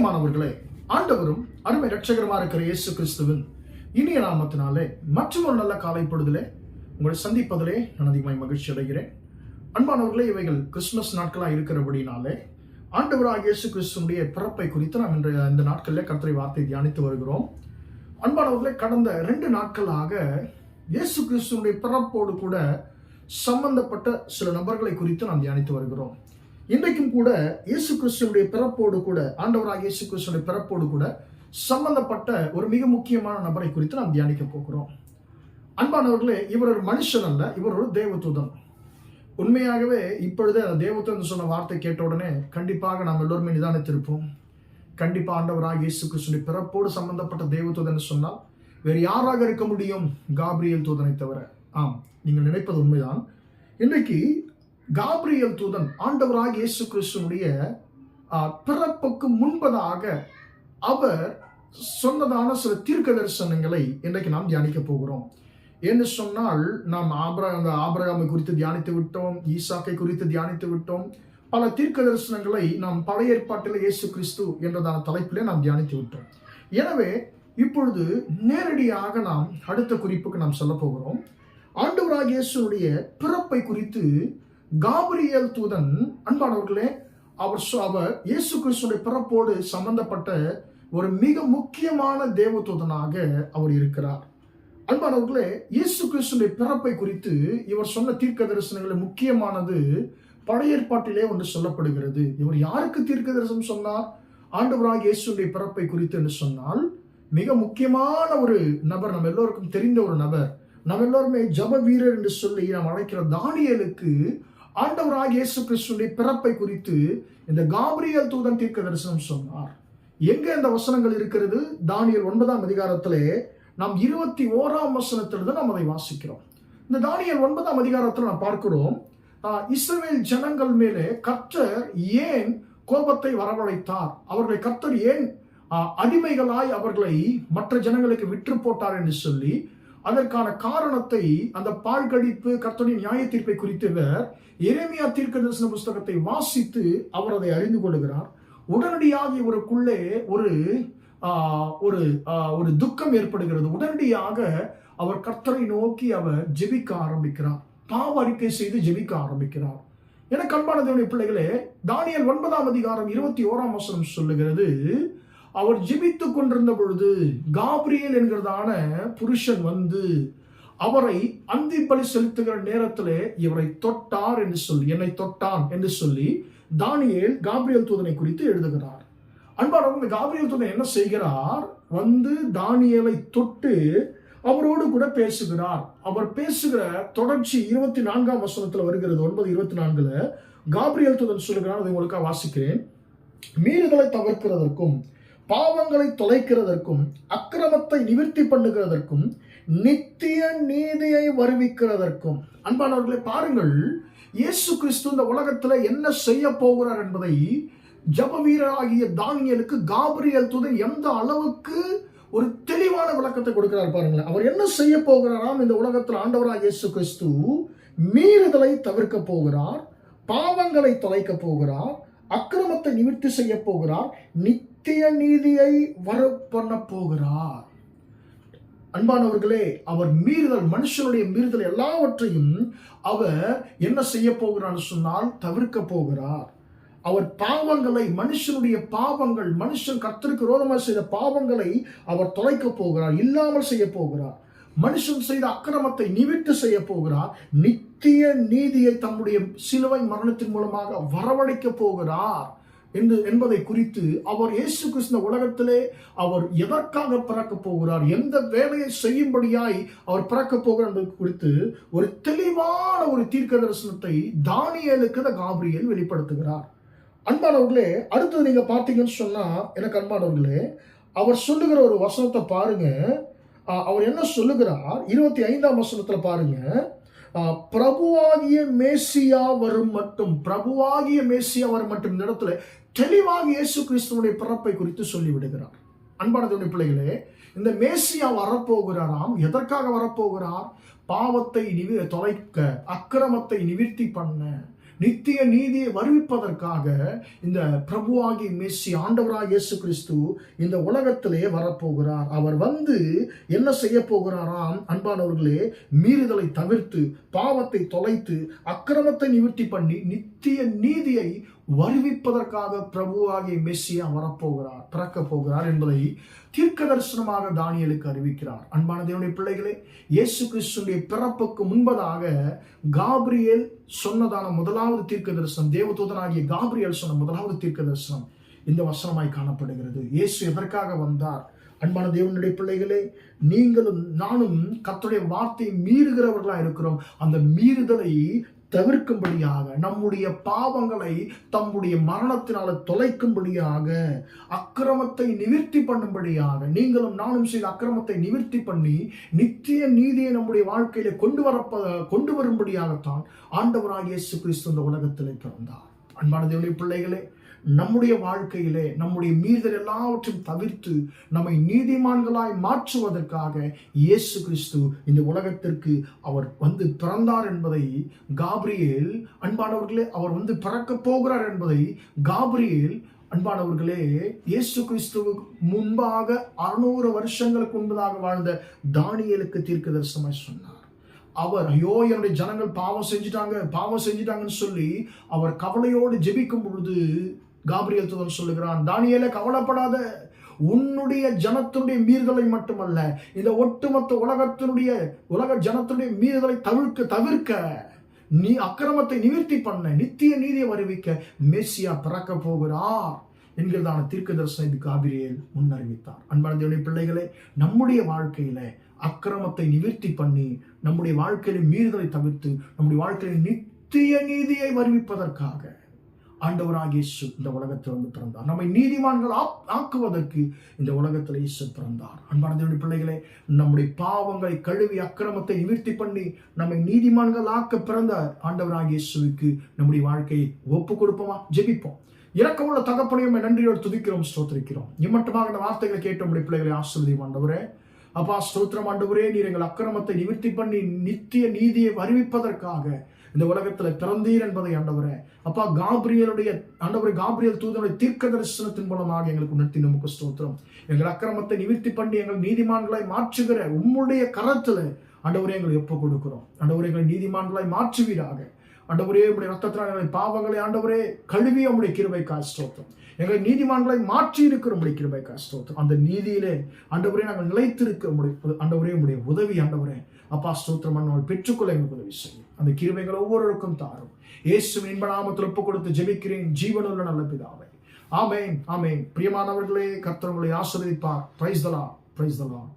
பிரியமானவர்களே, ஆண்டவரும் அருமை இரட்சகருமா இருக்கிற இயேசு கிறிஸ்துவின் இனிய நாமத்தினாலே மற்றும் ஒரு நல்ல காலை பொழுதிலே உங்களை சந்திப்பதிலே நான் அதிகமாய் மகிழ்ச்சி அடைகிறேன். அன்பானவர்களே, இவைகள் கிறிஸ்துமஸ் நாட்களாக இருக்கிறபடினாலே ஆண்டவராகிய இயேசு கிறிஸ்துடைய பிறப்பை குறித்து நாம் இந்த நாட்களில் கர்த்தருடைய வார்த்தை தியானித்து வருகிறோம். அன்பானவர்களே, கடந்த 2 நாட்களாக இயேசு கிறிஸ்துடைய பிறப்போடு கூட சம்பந்தப்பட்ட சில நபர்களை குறித்து நாம் தியானித்து வருகிறோம். இன்றைக்கும் கூட இயேசு கிறிஸ்துடைய பிறப்போடு கூட ஆண்டவராகிய இயேசு கிறிஸ்துடைய பிறப்போடு கூட சம்பந்தப்பட்ட ஒரு மிக முக்கியமான நபரை குறித்து நாம் தியானிக்க போகிறோம். அன்பானவர்களே, இவர் ஒரு மனுஷன் அல்ல, இவர் ஒரு தேவதூதன். உண்மையாகவே இப்பொழுதே தேவதூதன் சொன்ன வார்த்தை கேட்ட உடனே கண்டிப்பாக நாம் எல்லோருமே நிதானித்திருப்போம். கண்டிப்பா ஆண்டவராகிய இயேசு கிறிஸ்துடைய பிறப்போடு சம்பந்தப்பட்ட தேவதூதன் சொன்னால் வேறு யாராக இருக்க முடியும்? காபிரியேல் தூதனை தவிர. ஆம், நீங்கள் நினைப்பது உண்மைதான். இன்றைக்கு காபிரியேல் தூதன் ஆண்டவராகிய இயேசு கிறிஸ்துடைய பிறப்புக்கு முன்பதாக அவர் சொன்னதான சில தீர்க்க தரிசனங்களை இன்றைக்கு நாம் தியானிக்க போகிறோம். என்று சொன்னால், நாம் ஆபிரகாமை குறித்து தியானித்து விட்டோம், ஈசாக்கை குறித்து தியானித்து விட்டோம். பல தீர்க்க தரிசனங்களை நாம் பழைய ஏற்பாட்டில் இயேசு கிறிஸ்து என்றதான தலைப்பிலே நாம் தியானித்து விட்டோம். எனவே இப்பொழுது நேரடியாக நாம் அடுத்த குறிப்புக்கு நாம் சொல்ல போகிறோம். ஆண்டவராகிய இயேசுடைய பிறப்பை குறித்து காபிரியேல் தூதன், அன்பானவர்களே, அவர் இயேசு கிறிஸ்துடைய பிறப்போடு சம்பந்தப்பட்ட ஒரு மிக முக்கியமான தேவதூதனாக அவர் இருக்கிறார். அன்பானவர்களே, இயேசு கிறிஸ்துடைய பிறப்பை குறித்து இவர் சொன்ன தீர்க்க தரிசனங்களில் முக்கியமானது பழைய ஏற்பாட்டிலே ஒன்று சொல்லப்படுகிறது. இவர் யாருக்கு தீர்க்க தரிசனம் சொன்னார்? ஆண்டவராகிய இயேசுடைய பிறப்பை குறித்து என்று சொன்னால், மிக முக்கியமான ஒரு நபர், நம்ம எல்லோருக்கும் தெரிந்த ஒரு நபர், நம்ம எல்லோருமே ஜப வீரர் என்று சொல்லி நாம் அழைக்கிற தானியேலுக்கு ஆண்டவராகிய இயேசு கிறிஸ்துடைய பிறப்பை குறித்து இந்த காபிரியேல் தூதன் தீர்க்க தரிசனம் சொன்னார். எங்க இந்த வசனங்கள் இருக்கிறது? தானியேல் 9ஆம் அதிகாரத்திலே நாம் 21ஆம் வசனத்திலிருந்து நாம் அதை வாசிக்கிறோம். இந்த தானியேல் 9ஆம் அதிகாரத்தில் நாம் பார்க்கிறோம், இஸ்ரவேல் ஜனங்கள் மேலே கர்த்தர் ஏன் கோபத்தை வரவழைத்தார், அவர்களை கர்த்தர் ஏன் அடிமைகளாய் அவர்களை மற்ற ஜனங்களுக்கு விற்று போட்டார் என்று சொல்லி அதற்கான காரணத்தை, அந்த பாழ்கடிப்பு கர்த்தரின் நியாய தீர்ப்பை குறித்தவர் எரேமியா தீர்க்க தரிசன புஸ்தகத்தை வாசித்து அவர் அதை அறிந்து கொள்கிறார். உடனடியாக இவருக்குள்ளே ஒரு துக்கம் ஏற்படுகிறது. உடனடியாக அவர் கர்த்தரை நோக்கி அவர் ஜெபிக்க ஆரம்பிக்கிறார், பாவ அறிக்கை செய்து ஜெபிக்க ஆரம்பிக்கிறார். எனக்கு அன்பான தேவனுடைய பிள்ளைகளே, தானியேல் 9ஆம் அதிகாரம் 21ஆம் வசனம் சொல்லுகிறது, அவர் ஜெபித்துக் கொண்டிருந்த பொழுது காபிரியேல் என்கிறதான புருஷன் வந்து அவரை அந்தி பலி செலுத்துகிற நேரத்திலே இவரை தொட்டார் என்று சொல்லி, என்னை தொட்டான் என்று சொல்லி தானியேல் காபிரியேல் தூதனை குறித்து எழுதுகிறார். அன்பானவர்களே, காபிரியேல் தூதன் என்ன செய்கிறார்? வந்து தானியேலை தொட்டு அவரோடு கூட பேசுகிறார். அவர் பேசுகிற தொடர்ச்சி 24ஆம் வசனத்துல வருகிறது. 9:24 காபிரியேல் தூதன் சொல்லுகிறார், அதை உங்களுக்காக வாசிக்கிறேன். மீறுதலை தவிர்க்கிறதற்கும், பாவங்களை தொலைக்கிறதற்கும், அக்கிரமத்தை நிவர்த்தி பண்ணுகிறதற்கும், நித்திய நீதியை வருவிக்கிறதற்கும். அன்பானவர்களை பாருங்கள், இயேசு கிறிஸ்து இந்த உலகத்துல என்ன செய்ய போகிறார் என்பதை ஜப வீரராகிய தானியேலுக்கு காபிரியேல் தூதன் எந்த அளவுக்கு ஒரு தெளிவான விளக்கத்தை கொடுக்கிறார் பாருங்களேன். அவர் என்ன செய்ய போகிறாராம்? இந்த உலகத்தில் ஆண்டவராகிய இயேசு கிறிஸ்து மீறுதலை தவிர்க்க போகிறார், பாவங்களை தொலைக்க போகிறார், அக்கிரமத்தை நிவர்த்தி செய்ய போகிறார், நித்திய நீதியை வர பண்ண போகிறார். அன்பானவர்களே, அவர் மீறுதல், மனுஷனுடைய மீறுதல் எல்லாவற்றையும் அவர் என்ன செய்ய போகிறார் சொன்னால் தவிர்க்க போகிறார். அவர் பாவங்களை, மனுஷனுடைய பாவங்கள், மனுஷன் கர்த்தருக்கு விரோதமாக செய்த பாவங்களை அவர் தொலைக்க போகிறார், இல்லாமல் செய்ய போகிறார். மனுஷன் செய்த அக்கிரமத்தை நிவர்த்தி செய்ய போகிறார். நித்திய நீதியை தம்முடைய சிலுவை மரணத்தின் மூலமாக வரவழைக்க போகிறார் என்பதை குறித்து அவர் இயேசு கிறிஸ்து உலகத்திலே அவர் எதற்காக பிறக்க போகிறார், எந்த வேலையை செய்யும்படியாய் அவர் பிறக்க போகிறார் என்பது குறித்து ஒரு தெளிவான ஒரு தீர்க்க தரிசனத்தை தானியேலுக்கு காபிரியேல் வெளிப்படுத்துகிறார். அன்பானவர்களே, அடுத்தது நீங்க பார்த்தீங்கன்னு சொன்னா, எனக்கு அன்பானவர்களே, அவர் சொல்லுகிற ஒரு வசனத்தை பாருங்க. அவர் என்ன சொல்லுகிறார்? 25ஆம் வசனத்துல பாருங்க, பிரபுவாகிய மேசியா வரும் மட்டும், பிரபுவாகிய மேசியா வரும் மட்டும் இந்த இடத்துல தெளிவாக இயேசு கிறிஸ்துவுடைய பிறப்பை குறித்து சொல்லிவிடுகிறார். அன்பானவருடைய பிள்ளைகளே, இந்த மேசியா வரப்போகிறாராம். எதற்காக வரப்போகிறார்? பாவத்தை தொலைக்க, அக்கிரமத்தை நிவர்த்தி பண்ண, நித்திய நீதியை வருவிப்பதற்காக இந்த பிரபுவாகிய மெஸ்ஸி ஆண்டவராகிய இயேசு கிறிஸ்து இந்த உலகத்திலே வரப்போகிறார். அவர் வந்து என்ன செய்ய போகிறாராம்? அன்பானவர்களே, மீறுதலை தவிர்த்து, பாவத்தை தொலைத்து, அக்கிரமத்தை நிவர்த்தி பண்ணி நித்திய நீதியை வருவிப்பதற்காக பிரபுவாகிய மெஸ்ஸியா வரப்போகிறார், பிறக்க போகிறார் என்பதை தீர்க்க தரிசனமாக தானியேலுக்கு அறிவிக்கிறார். அன்பான தேவனுடைய பிள்ளைகளே, இயேசு கிறிஸ்துடைய பிறப்புக்கு முன்பதாக காபிரியேல் சொன்னதான முதலாவது தீர்க்க தரிசனம், தேவதூதனாகிய காபிரியேல் சொன்ன முதலாவது தீர்க்க தரிசனம் இந்த வசனமாய் காணப்படுகிறது. இயேசு எதற்காக வந்தார்? அன்பான தேவனுடைய பிள்ளைகளே, நீங்களும் நானும் கர்த்தருடைய வார்த்தையை மீறுகிறவர்களா இருக்கிறோம். அந்த மீறுதலை தவிர்க்கும்படியாக, நம்முடைய பாவங்களை தம்முடைய மரணத்தினால தொலைக்கும்படியாக, அக்கிரமத்தை நிவர்த்தி பண்ணும்படியாக, நீங்களும் நானும் செய்த அக்கிரமத்தை நிவர்த்தி பண்ணி நித்திய நீதியை நம்முடைய வாழ்க்கையில கொண்டு வரும்படியாகத்தான் ஆண்டவராகிய இயேசு கிறிஸ்து இந்த உலகத்திலே பிறந்தார். அன்பான தேவனுடைய பிள்ளைகளே, நம்முடைய வாழ்க்கையிலே நம்முடைய மீறுதல் எல்லாவற்றையும் தவிர்த்து நம்மை நீதிமான்களாய் மாற்றுவதற்காக இயேசு கிறிஸ்து இந்த உலகத்திற்கு அவர் வந்து பிறந்தார் என்பதை காபிரியேல், அன்பானவர்களே, அவர் வந்து பிறக்க போகிறார் என்பதை காபிரியேல், அன்பானவர்களே, இயேசு கிறிஸ்துவுக்கு முன்பாக 600 வருஷங்களுக்கு முன்பதாக வாழ்ந்த தானியேலுக்கு தீர்க்க தரிசனமாய் சொன்னார். அவர், ஐயோ என்னுடைய ஜனங்கள் பாவம் செஞ்சிட்டாங்கன்னு சொல்லி அவர் கவலையோடு ஜெபிக்கும் பொழுது காபிரியேல் தூதன் சொல்லுகிறான், தானியேலே, கவலைப்படாத. உன்னுடைய ஜனத்தினுடைய மீறுதலை மட்டுமல்ல, இந்த ஒட்டுமொத்த உலக ஜனத்தினுடைய மீறுதலை தவிர்க்க நீ அக்கிரமத்தை நிவர்த்தி பண்ண, நித்திய நீதியை வருவிக்க மெஸ்ஸியா பிறக்க போகிறார் என்கிறதான தீர்க்க தரிசனத்தை காபிரியேல் முன்னறிவித்தார். அன்பான தேவனுடைய பிள்ளைகளே, நம்முடைய வாழ்க்கையில அக்கிரமத்தை நிவர்த்தி பண்ணி, நம்முடைய வாழ்க்கையில மீறுதலை தவிர்த்து, நம்முடைய வாழ்க்கையில நித்திய நீதியை வருவிப்பதற்காக ஆண்டவராகிய இயேசு இந்த உலகத்தில் வந்து பிறந்தார். நம்மை நீதிமான்கள் ஆக்குவதற்கு இந்த உலகத்தில் இயேசு பிறந்தார். அன்பான தேவனுடைய பிள்ளைகளே, நம்முடைய பாவங்களை கழுவி அக்கிரமத்தை நிவர்த்தி பண்ணி நம்மை நீதிமான்கள் ஆக்க பிறந்த ஆண்டவராகிய இயேசுவுக்கு நம்முடைய வாழ்க்கையை ஒப்பு கொடுப்போமா? ஜெபிப்போம். இரக்கமுள்ள தகப்பனையும் நன்றியோடு துதிக்கிறோம், ஸ்தோத்திரிக்கிறோம். இம்மட்டுமாக இந்த வார்த்தைகளை கேட்ட நம்முடைய பிள்ளைகளை ஆசீர்வதியும் ஆண்டவரே. அப்பா, ஸ்தோத்திரம் ஆண்டவரே, நீர் எங்கள் அக்கிரமத்தை நிவர்த்தி பண்ணி நித்திய நீதியை வருவிப்பதற்காக இந்த உலகத்தில் பிறந்தீர் என்பதை ஆண்டவரே, அப்பா, காபிரியேல் தூதனுடைய தீர்க்க தரிசனத்தின் மூலமாக எங்களுக்கு உணர்த்தி நமக்கு ஸ்தோத்திரம். எங்கள் அக்கிரமத்தை நிவர்த்தி பண்ணி எங்கள் நீதிமான்களை மாற்றுகிற உம்முடைய கரத்துல ஆண்டவரே எங்களை ஒப்பு கொடுக்கிறோம். ஆண்டவரே, எங்களை நீதிமான்களாய் மாற்றுவீராக. ஆண்டவரே, உம்முடைய ரத்தத்தினால் எங்களை பாவங்களை ஆண்டவரே கழுவி உம்முடைய கிருபைக்காய் ஸ்தோத்திரம். எங்களை நீதிமான்களை மாற்றி இருக்கிற உம்முடைய கிருபைக்காய் ஸ்தோத்திரம். அந்த நீதியிலே ஆண்டவரே நாங்கள் நிலைத்திருக்க ஆண்டவரே உம்முடைய உதவி ஆண்டவரே, அப்பா, ஸ்தோத்திரம் நாங்கள் பெற்றுக்கொள்ள எங்களுக்கு உதவி செய்யும். அந்த கிருபைகள் ஒவ்வொருவருக்கும் தாரும். இயேசுவின் இன்ப நாமத்தில் ஒப்பு கொடுத்து ஜெபிக்கிறேன் ஜீவனுள்ள நல்ல பிதாவே. ஆமென், ஆமென். பிரியமானவர்களே, கர்த்தர் உங்களை ஆசீர்வதிப்பார். Praise the Lord.